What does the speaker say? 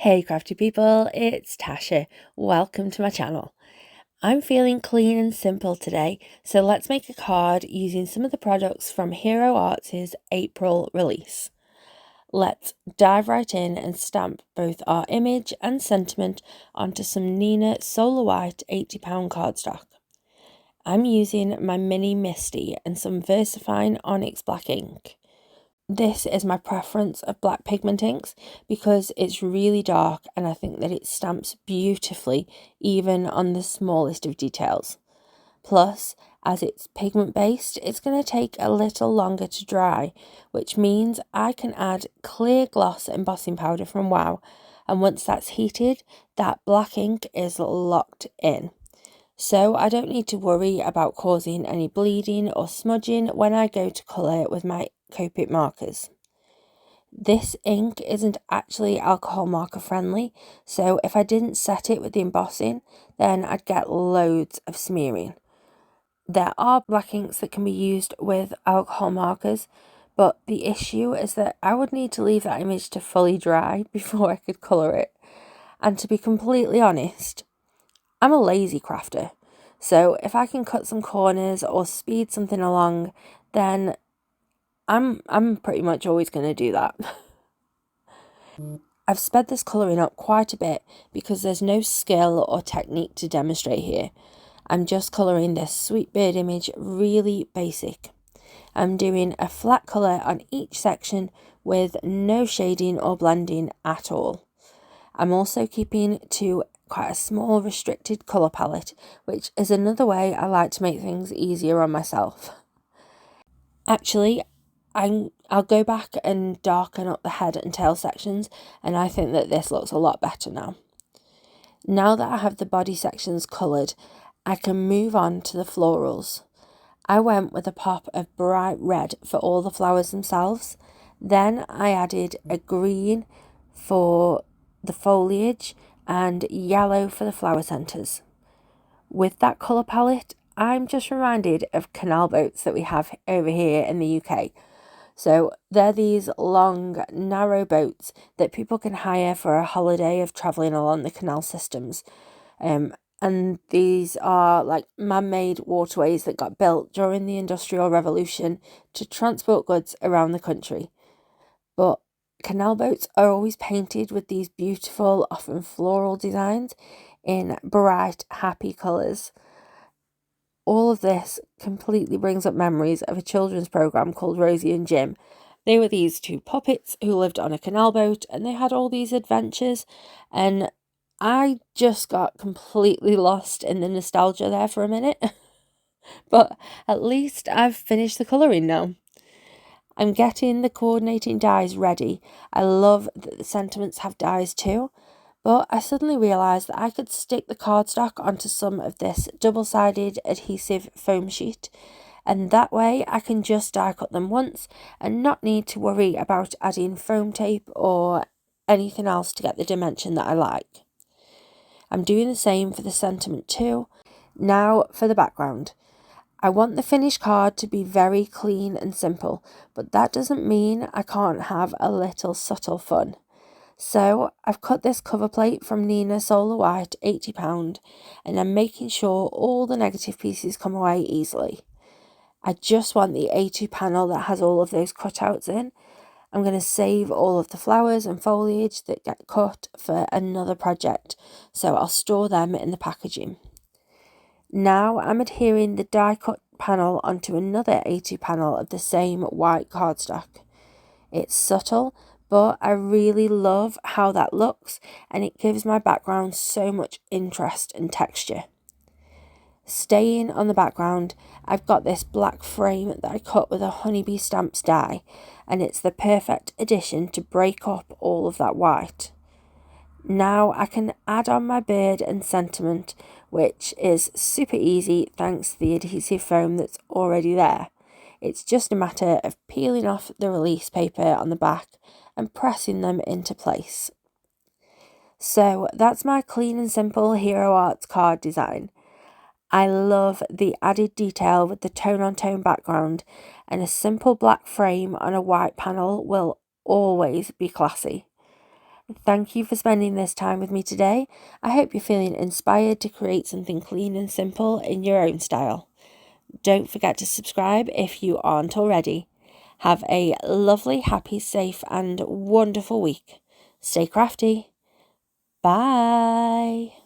Hey crafty people, it's Tasha. Welcome to my channel. I'm feeling clean and simple today, so let's make a card using some of the products from Hero Arts' April release. Let's dive right in and stamp both our image and sentiment onto some Nina Solar White 80-pound cardstock. I'm using my mini Misty and some VersaFine Onyx Black ink. This is my preference of black pigment inks because it's really dark and I think that it stamps beautifully even on the smallest of details. Plus, as it's pigment based, it's going to take a little longer to dry, which means I can add clear gloss embossing powder from WOW, and once that's heated, that black ink is locked in. So I don't need to worry about causing any bleeding or smudging when I go to colour with my Copic markers. This ink isn't actually alcohol marker friendly, so if I didn't set it with the embossing, then I'd get loads of smearing. There are black inks that can be used with alcohol markers, but the issue is that I would need to leave that image to fully dry before I could colour it. And to be completely honest, I'm a lazy crafter, so if I can cut some corners or speed something along, then I'm pretty much always going to do that. I've sped this colouring up quite a bit because there's no skill or technique to demonstrate here. I'm just colouring this sweet bird image really basic. I'm doing a flat colour on each section with no shading or blending at all. I'm also keeping to quite a small restricted colour palette, which is another way I like to make things easier on myself. Actually, I'll go back and darken up the head and tail sections, and I think that this looks a lot better now. Now that I have the body sections coloured, I can move on to the florals. I went with a pop of bright red for all the flowers themselves. Then I added a green for the foliage and yellow for the flower centres. With that colour palette, I'm just reminded of canal boats that we have over here in the UK. So they're these long, narrow boats that people can hire for a holiday of travelling along the canal systems. And these are like man-made waterways that got built during the Industrial Revolution to transport goods around the country. But canal boats are always painted with these beautiful, often floral designs in bright, happy colours. All of this completely brings up memories of a children's programme called Rosie and Jim. They were these two puppets who lived on a canal boat and they had all these adventures, and I just got completely lost in the nostalgia there for a minute. But at least I've finished the colouring now. I'm getting the coordinating dies ready. I love that the sentiments have dies too. But I suddenly realised that I could stick the cardstock onto some of this double-sided adhesive foam sheet, and that way I can just die cut them once and not need to worry about adding foam tape or anything else to get the dimension that I like. I'm doing the same for the sentiment too. Now for the background. I want the finished card to be very clean and simple, but that doesn't mean I can't have a little subtle fun. So I've cut this cover plate from Nina Solar White 80-pound, and I'm making sure all the negative pieces come away easily. I just want the A2 panel that has all of those cutouts in. I'm going to save all of the flowers and foliage that get cut for another project, so I'll store them in the packaging. Now I'm adhering the die cut panel onto another A2 panel of the same white cardstock. It's subtle, but I really love how that looks, and it gives my background so much interest and texture. Staying on the background, I've got this black frame that I cut with a honeybee stamps die, and it's the perfect addition to break up all of that white. Now I can add on my bird and sentiment, which is super easy thanks to the adhesive foam that's already there. It's just a matter of peeling off the release paper on the back and pressing them into place. So that's my clean and simple Hero Arts card design. I love the added detail with the tone-on-tone background, and a simple black frame on a white panel will always be classy. Thank you for spending this time with me today. I hope you're feeling inspired to create something clean and simple in your own style. Don't forget to subscribe if you aren't already. Have a lovely, happy, safe and wonderful week. Stay crafty. Bye.